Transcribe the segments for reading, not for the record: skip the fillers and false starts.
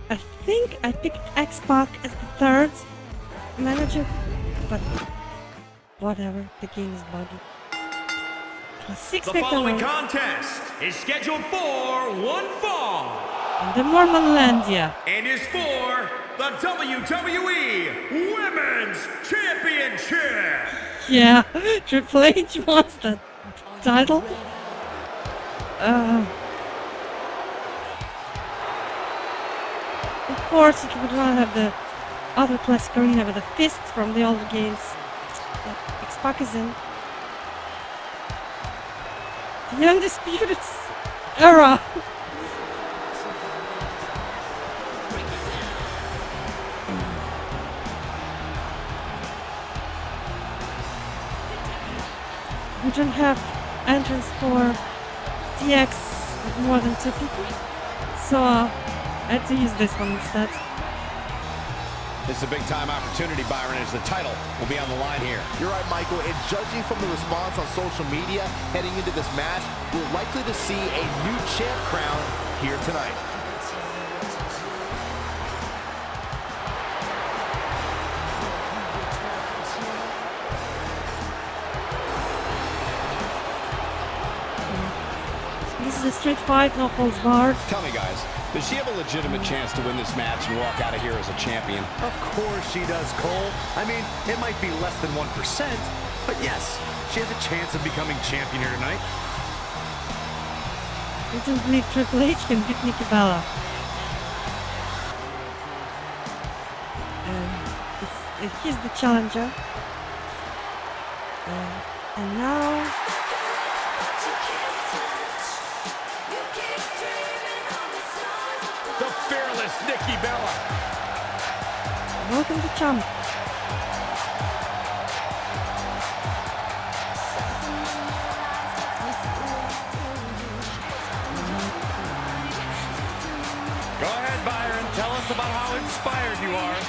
I think I picked X-Pac as the third manager, but whatever, the game is buggy. The following contest is scheduled for one fall. And the Mormonlandia. And is for the WWE Women's Championship. Yeah, Triple H wants the title. Of course, it would rather have the other classic arena with the fists from the older games. X-Pac is in. The Undisputed Era. We don't have entrance for DX with more than 2 people, so I had to use this one instead. This is a big-time opportunity, Byron, as the title will be on the line here. You're right, Michael, and judging from the response on social media heading into this match, we're likely to see a new champ crown here tonight. This is a street fight, no holds barred. Tell me, guys, does she have a legitimate chance to win this match and walk out of here as a champion? Of course she does, Cole. I mean, it might be less than 1%, but yes, she has a chance of becoming champion here tonight. I don't believe Triple H can beat Nikki Bella. He's the challenger. And now... The fearless Nikki Bella. Welcome to Champ. Go ahead, Byron. Tell us about how inspired you are.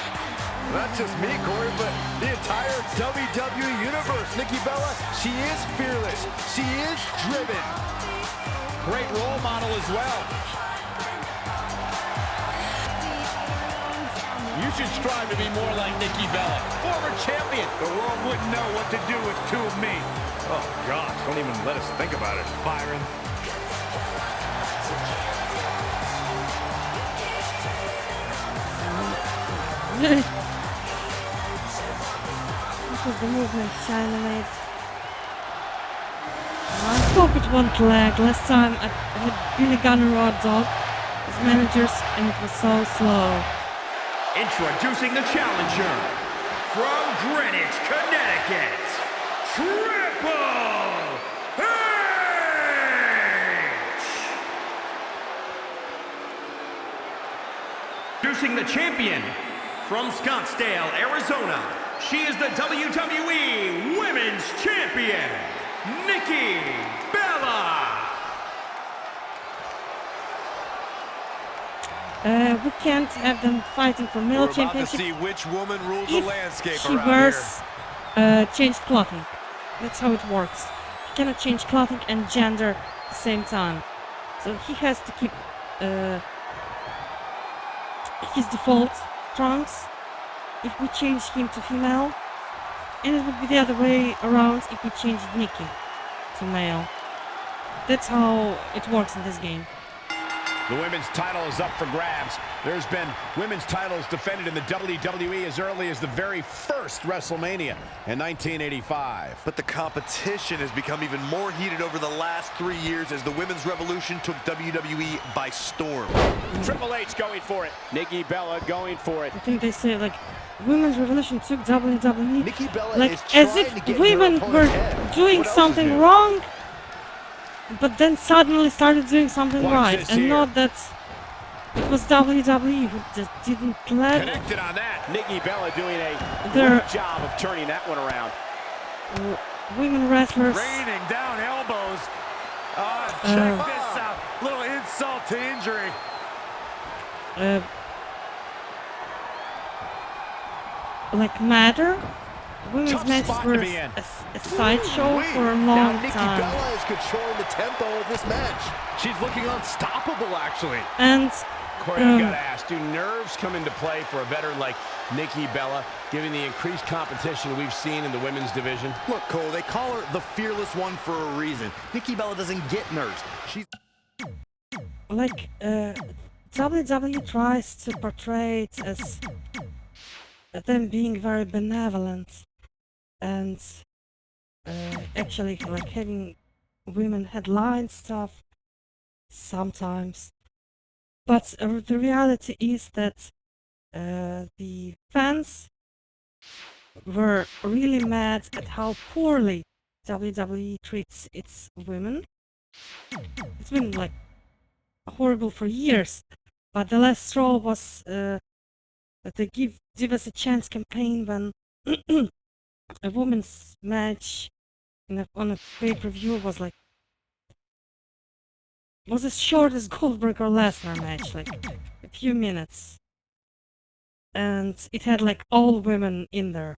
Not just me, Corey, but the entire WWE Universe. Nikki Bella, she is fearless. She is driven. Great role model as well. You should strive to be more like Nikki Bella. Former champion. The world wouldn't know what to do with two of me. Oh, gosh. Don't even let us think about it, Byron. This was the movement China made. I hope it won't lag. Last time I had Billy Gunn and Raw Dog as managers and it was so slow. Introducing the challenger from Greenwich, Connecticut, Triple H! Introducing the champion from Scottsdale, Arizona, she is the WWE Women's Champion, Nikki Bella! We can't have them fighting for male championship see which woman rules if the landscape she around wears changed clothing. That's how it works. He cannot change clothing and gender at the same time. So he has to keep his default trunks if we change him to female, and it would be the other way around if we changed Nikki to male. That's how it works in this game. The women's title is up for grabs. There's been women's titles defended in the WWE as early as the very first WrestleMania in 1985. But the competition has become even more heated over the last 3 years as the women's revolution took WWE by storm. Triple H going for it. Nikki Bella going for it. I think they say like women's revolution took WWE. Nikki Bella like is as trying if to get women her were opponent's head. doing What else is something new? wrong, but then suddenly started doing something Watch right, this and here. not that it was WWE who just didn't let Connected on that. Nikki Bella doing a their good job of turning that one around. women wrestlers. Raining down elbows. Check this out. Little insult to injury. Like matter. Women's Tough matches spot were to be in. a sideshow for a Now long Nikki time. Bella is controlling the tempo of this match. She's looking unstoppable, actually. And Corey, I've got to ask, do nerves come into play for a veteran like Nikki Bella, given the increased competition we've seen in the women's division? Look, Cole, they call her the fearless one for a reason. Nikki Bella doesn't get nerves. She's like WWE tries to portray it as them being very benevolent and actually like having women headline stuff sometimes, but the reality is that the fans were really mad at how poorly WWE treats its women. It's been like horrible for years, but the last straw was the Give Us a Chance campaign when a women's match on a pay-per-view was as short as Goldberg or Lesnar match, like a few minutes, and it had like all women in there,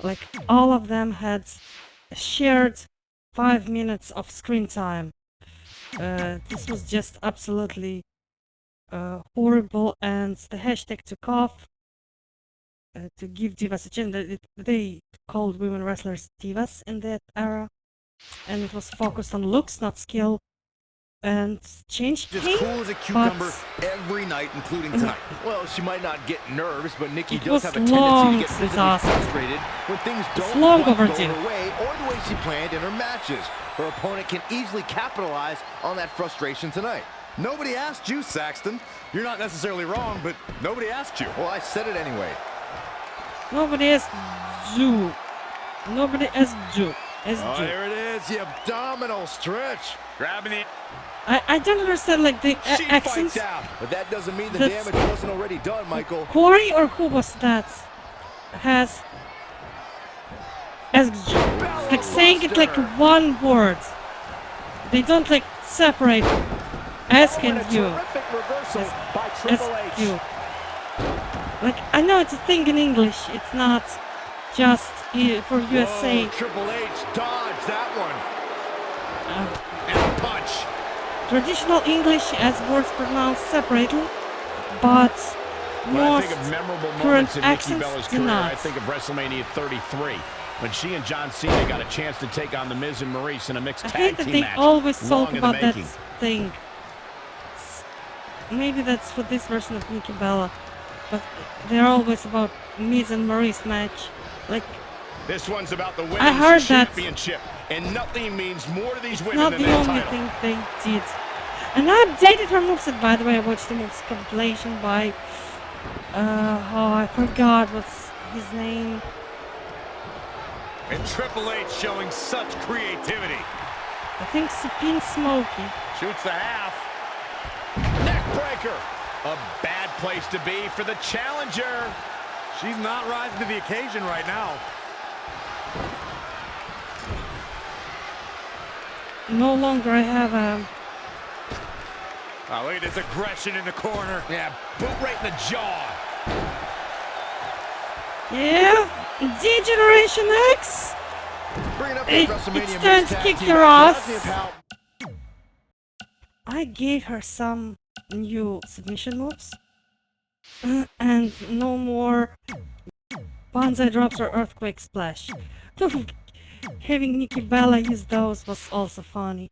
like all of them had a shared 5 minutes of screen time. This was just absolutely horrible, and the hashtag took off to give divas a chance. They called women wrestlers divas in that era, and it was focused on looks, not skill, and change as came, cool as a cucumber every night, including tonight. Well, she might not get nerves, but Nikki does have a tendency to get physically frustrated when things don't quite go her way or the way she planned in her matches. Her opponent can easily capitalize on that frustration tonight. Nobody asked you, Saxton. You're not necessarily wrong, but nobody asked you. Well, I said it anyway. Nobody asked you. Nobody asked you. Oh, there it is, the abdominal stretch. Grabbing it. I don't understand, like, the accents. Out, but that doesn't mean the damage wasn't already done, Michael. Corey or who was that? Has asked you. It's like saying it like one word. They don't like separate asking you. Ask you. Like, I know it's a thing in English. It's not just for USA. Whoa, Triple H dodged that one. And a punch. Traditional English has words pronounced separately, but most current accents do not. I think of WrestleMania 33, when she and John Cena got a chance to take on The Miz and Maurice in a mixed tag team match. I hate that they always talk about that thing. Maybe that's for this version of Nikki Bella, but they're always about Miz and Maurice match. Like, this one's about the women's championship, and nothing means more to these women than that title. Not the only thing they did. And I updated her moveset, by the way. I watched the moves compilation by I forgot what's his name. And Triple H showing such creativity. I think Supine Smokey. Shoots the half. Neckbreaker. A bad place to be for the challenger. She's not rising to the occasion right now. No longer I have a... Oh, look at this aggression in the corner. Yeah, boot right in the jaw. Yeah, D-Generation X. Bring it up It's time to kick your ass. I gave her some new submission moves. And no more Banzai drops or Earthquake Splash. Having Nikki Bella use those was also funny.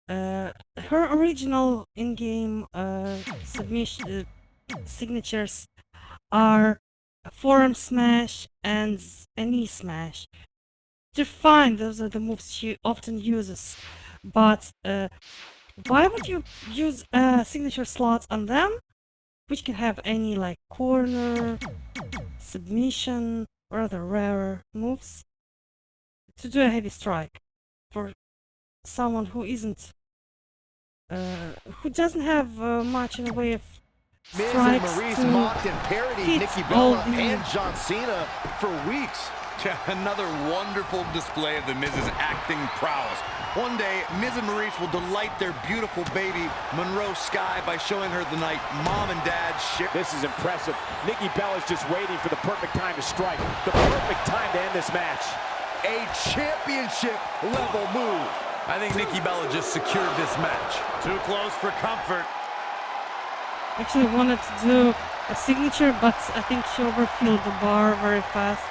Her original in-game submission signatures are a forearm smash and a knee smash. They're fine, those are the moves she often uses. But why would you use signature slots on them, which can have any like corner, submission, or other rarer moves, to do a heavy strike for someone who isn't, who doesn't have much in the way of strikes Miz and Maurice mocked and parodied Nikki Bella and John Cena for weeks. Another wonderful display of the Miz's acting prowess. One day, Miz and Maurice will delight their beautiful baby, Monroe Sky, by showing her the night Mom and Dad share. This is impressive. Nikki Bella's just waiting for the perfect time to strike. The perfect time to end this match. A championship level move. I think Nikki Bella just secured this match. Too close for comfort. actually wanted to do a signature, but I think she overfilled the bar very fast.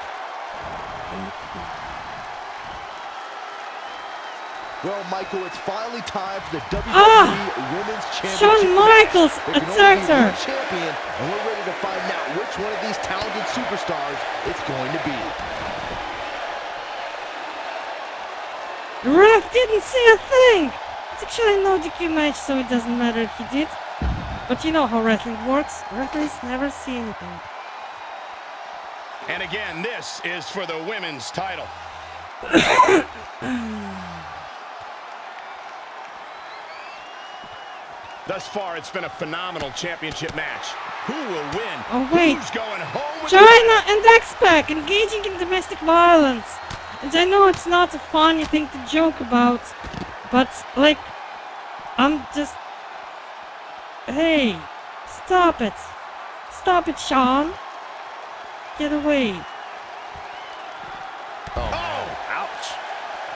Well, Michael, it's finally time for the WWE Women's Championship. Shawn Michaels There can only attacked be her. one champion, and we're ready to find out which one of these talented superstars it's going to be. The ref didn't see a thing! It's actually no DQ match, so it doesn't matter if he did. But you know how wrestling works. Referees never see anything. And again, this is for the women's title. Thus far, it's been a phenomenal championship match. Who will win? Oh wait, Who's going home with China and X-Pac engaging in domestic violence. And I know it's not a funny thing to joke about, but like, I'm just... Hey, stop it. Stop it, Sean. Get away. Oh, ouch.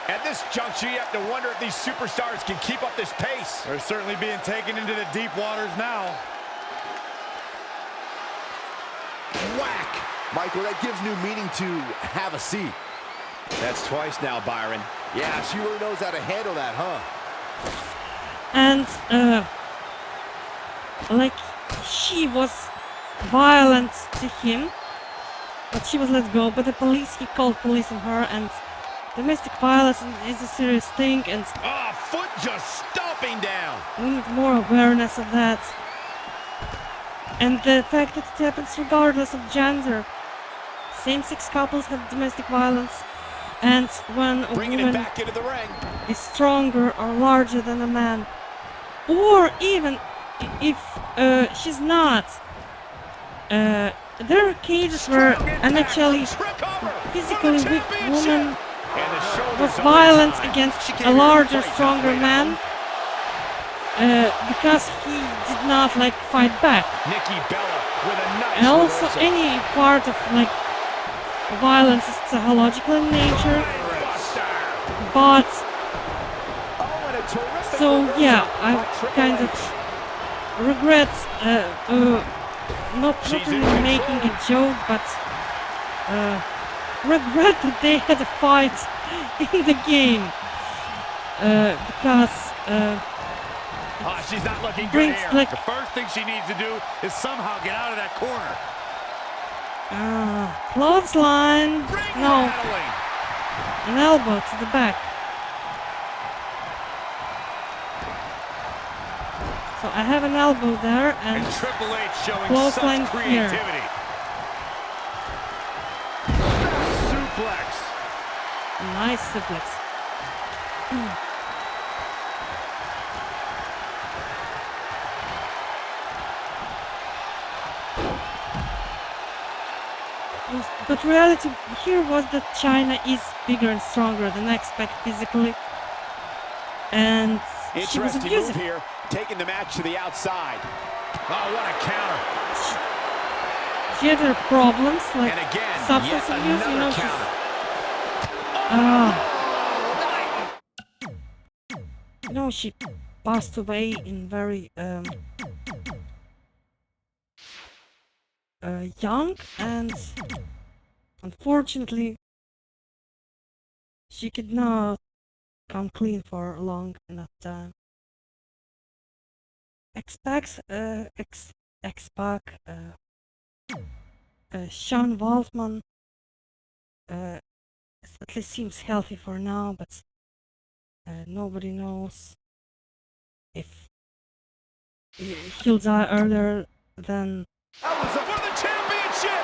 At this juncture, you have to wonder if these superstars can keep up this pace. They're certainly being taken into the deep waters now. Whack. Michael, that gives new meaning to have a seat. That's twice now, Byron. Yeah, she really knows how to handle that, huh? And, like, she was violent to him, but she was let go by the police. He called police on her, and domestic violence is a serious thing, and Oh, foot just stomping down. we need more awareness of that. And the fact that it happens regardless of gender. Same-sex couples have domestic violence, and when a Bringing it woman back into the ring. is stronger or larger than a man, or even if she's not, there are cases where an actually physically weak woman was violent against a larger, stronger man because he did not like fight back. Nikki Bella with a nice And also reversal. any part of like violence is psychological in nature, but Oh, and a terrific so reversal yeah, I by Triple kind of H. regret not She's really in making a joke, but regret that they had a fight in the game because Oh, she's not looking good brings here. like The first thing she needs to do is somehow get out of that corner. clothesline, Ring no, rattling. an elbow to the back. So I have an elbow there, and And Triple H showing Clothesline such here. creativity. Suplex. nice suplex. But reality here was that China is bigger and stronger than X-Pac physically, and she was Interesting move abusive. here, taking the match to the outside. Oh, what a counter. She had her problems, like And again, substance yet abuse, you know, another she's... counter. You know, she passed away in very young, and unfortunately she could not come clean for a long enough time. X-Pac, Sean Waltman at least seems healthy for now, but nobody knows if he'll die earlier than That was for the championship.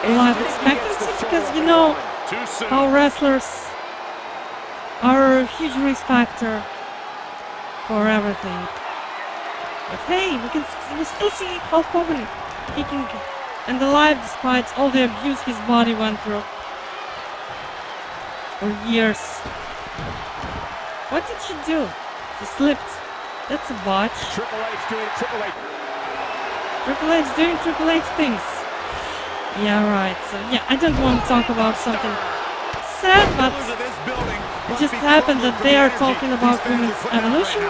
life expectancy, because you know Too soon. how wrestlers are a huge risk factor for everything. But hey, we still see Hulk Hogan kicking and alive despite all the abuse his body went through for years. What did she do? She slipped. That's a botch. Triple H doing Triple H. Triple H doing Triple H things. Yeah, right. So yeah, I don't want to talk about something sad, but Of this building it just happened that they are talking about women's evolution,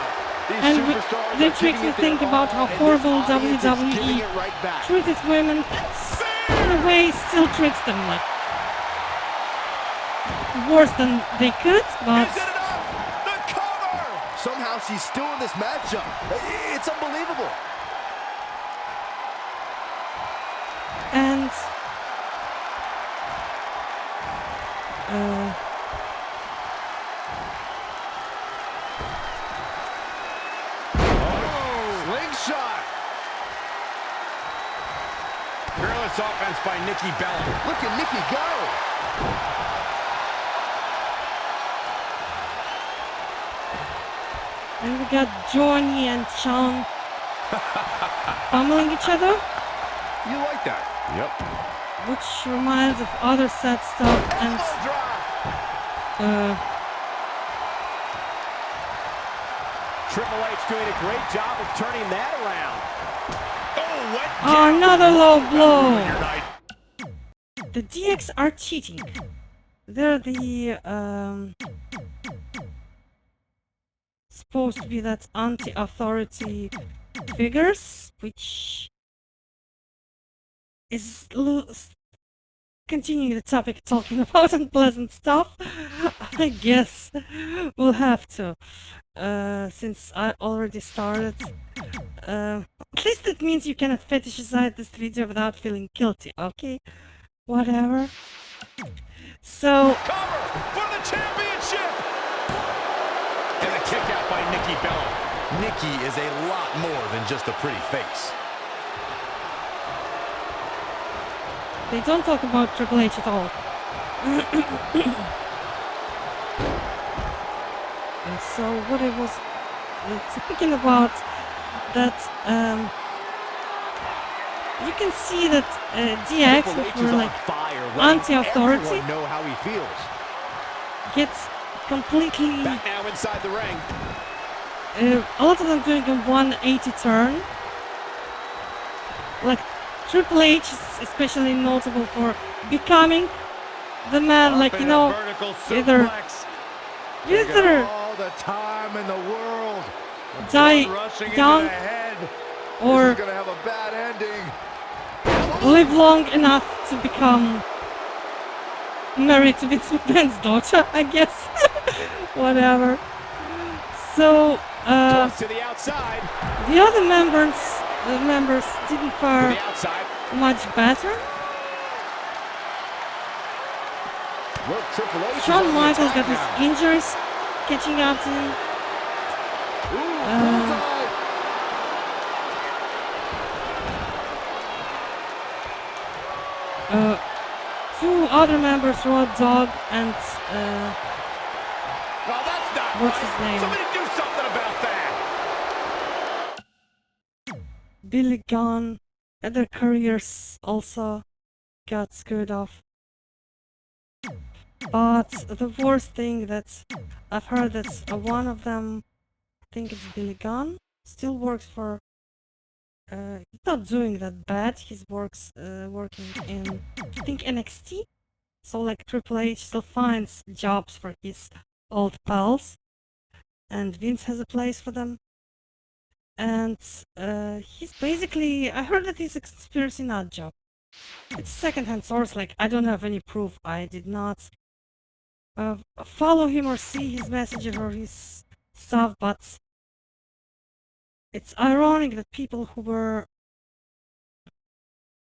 These And superstars that are makes giving me it their think about how all, and horrible this audience is WWE giving it right back. treated women, in a way still treats them like worse than they could, but Is it enough? The cover! Somehow she's still in this matchup. It's unbelievable. and Slingshot! Fearless offense by Nikki Bella. Look at Nikki go. and we got Johnny and Sean pummeling each other, You like that? Yep. which reminds of other sad stuff, and Triple H doing a great job of turning that around. Oh, what? another low blow. Your night. The DX are cheating. They're the supposed to be that anti-authority figures, which is continuing the topic talking about unpleasant stuff. I guess we'll have to, since I already started. At least it means you cannot fetishize this video without feeling guilty, okay? Whatever. So, Cover for the championship. And a kick out by Nikki Bella. Nikki is a lot more than just a pretty face. they don't talk about Triple H at all. And so what I was speaking about, that you can see that DX, Triple which H is were on like fire, letting anti-authority, everyone know how he feels. gets completely, Back now inside the ring. a lot of them doing a 180 turn. Like Triple H is especially notable for becoming the man, like, you know, either All the time in the world. die Rushing young into the head. or This is gonna have a bad ending. live long enough to become married to Vince McMahon's daughter, I guess. Whatever. So, Toss to the outside. the other members didn't To fare the outside. much better. Look, Triple H is Shawn on the Michaels attack got his now. injuries catching up to him. Ooh, bullseye. Two other members, Raw Dog and No, that's not What's right. his name? Somebody do something about that. Billy Gunn, and their careers also got screwed off. But the worst thing that I've heard, that one of them, I think it's Billy Gunn, still works for. He's not doing that bad. He's working in, I think, NXT. So like Triple H still finds jobs for his old pals, and Vince has a place for them. And he's basically, I heard that he's a conspiracy nut job. It's secondhand source, like I don't have any proof. I did not follow him or see his messages or his stuff, but it's ironic that people who were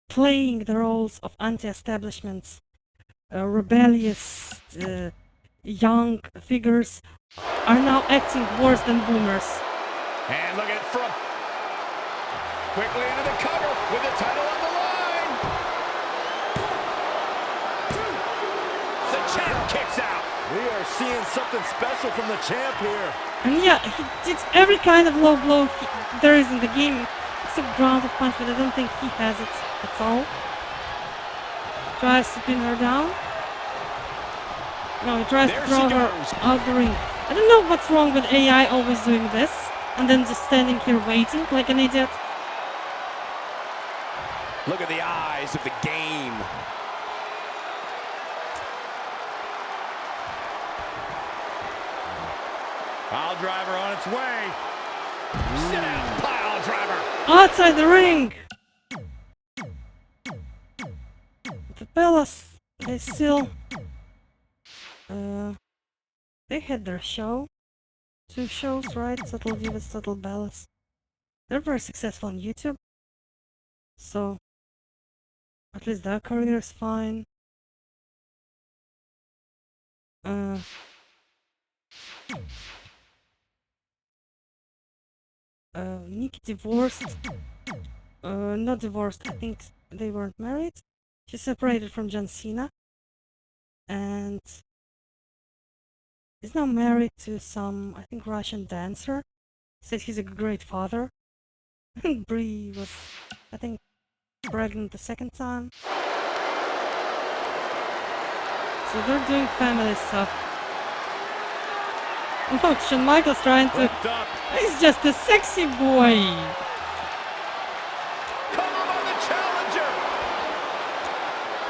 playing the roles of anti-establishment, rebellious young figures are now acting worse than boomers. And look at it from quickly into the cover with the title on the line. The champ kicks out. We are seeing something special from the champ here. And yeah, he did every kind of low blow there is in the game, except grounded punch, but I don't think he has it at all. Tries to pin her down. No, he tries There to she throw her goes. out the ring. I don't know what's wrong with AI always doing this, and then just standing here waiting like an idiot. Look at the eyes of the game. Pile driver on its way. Sit down, pile driver. Outside the ring! The Bellas, they still... they had their show. 2 shows, right? Total Divas, Total Bellas. They're very successful on YouTube. So, at least their career is fine. Nikki divorced. Not divorced, I think they weren't married. She separated from John Cena. And is now married to some, I think, Russian dancer. Says he's a great father. Brie was, I think, pregnant the 2nd time. So they're doing family stuff. Look, Shawn Michaels trying to... He's just a sexy boy! Come on, the challenger.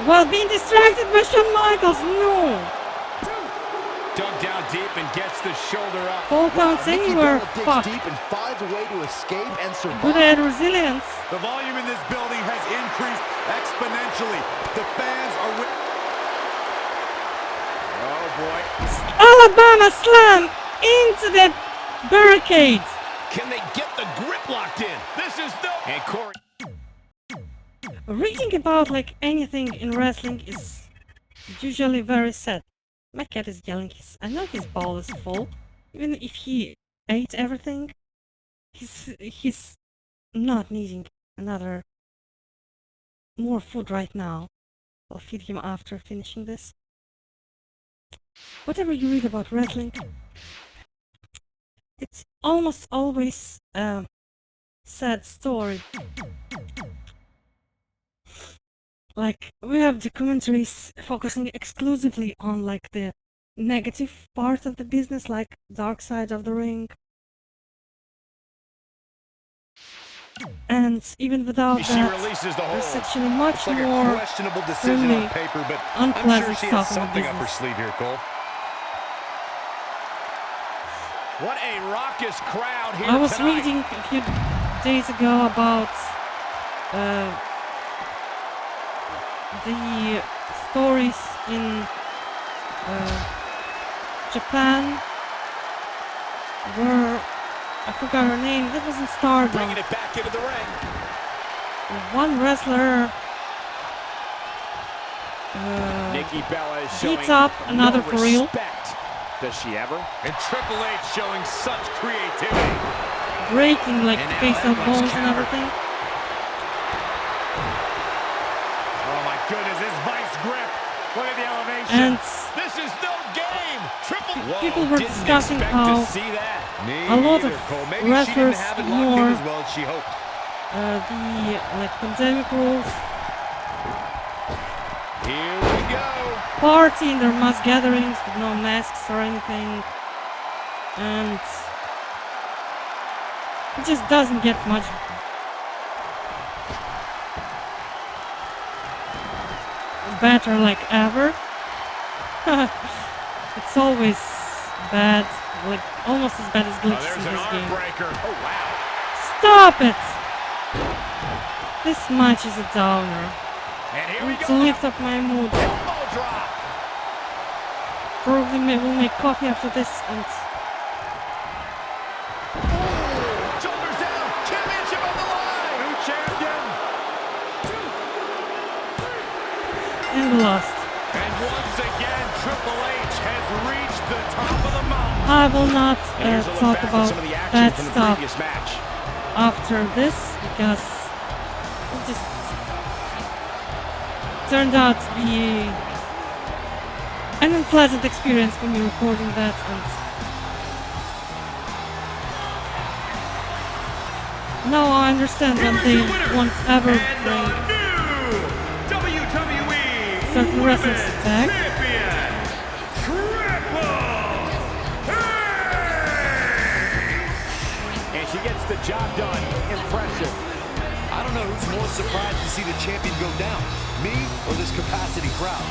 While being distracted by Shawn Michaels, no! Dug down deep and gets the shoulder up. Fall counts anywhere, Nikki Bella fuck. digs deep and finds a way to escape and survive. Good at resilience. The volume in this building has increased exponentially. The fans are with... Oh boy. Alabama slam into the barricade. Can they get the grip locked in? This is no... And Corey... Reading about like anything in wrestling is usually very sad. My cat is yelling. I know his bowl is full. Even if he ate everything, he's not needing another more food right now. I'll feed him after finishing this. Whatever you read about wrestling, it's almost always a sad story. Like, we have documentaries focusing exclusively on like the negative part of the business, like Dark Side of the Ring. And even without that, there's actually much more questionable decision on paper, but unpleasant she stuff has in the something up her business. sleeve here, Cole. What a raucous crowd here I was tonight. reading a few days ago about the stories in Japan where I forgot her name. That was in Stardom. Bringing it back into the ring. One wrestler Nikki Bella is showing beats up another for real. respect. Does she ever? And Triple H showing such creativity. Breaking like And now facial that bones one's and countered. everything. Oh my goodness, his vice grip. Look at the elevation. And This is no game. Triple. Whoa, people were didn't discussing expect how to see that. a lot of wrestlers ignore as well as she hoped. the like pandemic rules, Here we go. party in their mass gatherings with no masks or anything, and it just doesn't get much better like ever. It's always bad, like almost as bad as glitches There's in an this arm game. breaker. Oh wow. Stop it! This match is a downer. And here I we need go. to lift up my mood. Elbow drop. Probably we'll make coffee after this and Shoulders down. Championship on the line. New champion. we lost. And once again, Triple H has reached the top of the mountain. I will not And here's a look talk back at about some of the action bad from the stuff previous match. after this because it just turned out to be an unpleasant experience for me recording that, and now I understand when they won't ever bring WWE certain wrestlers Women's back. Champion, Triple H. And she gets the job done. Impressive. I don't know who's more surprised to see the champion go down, me or this capacity crowd.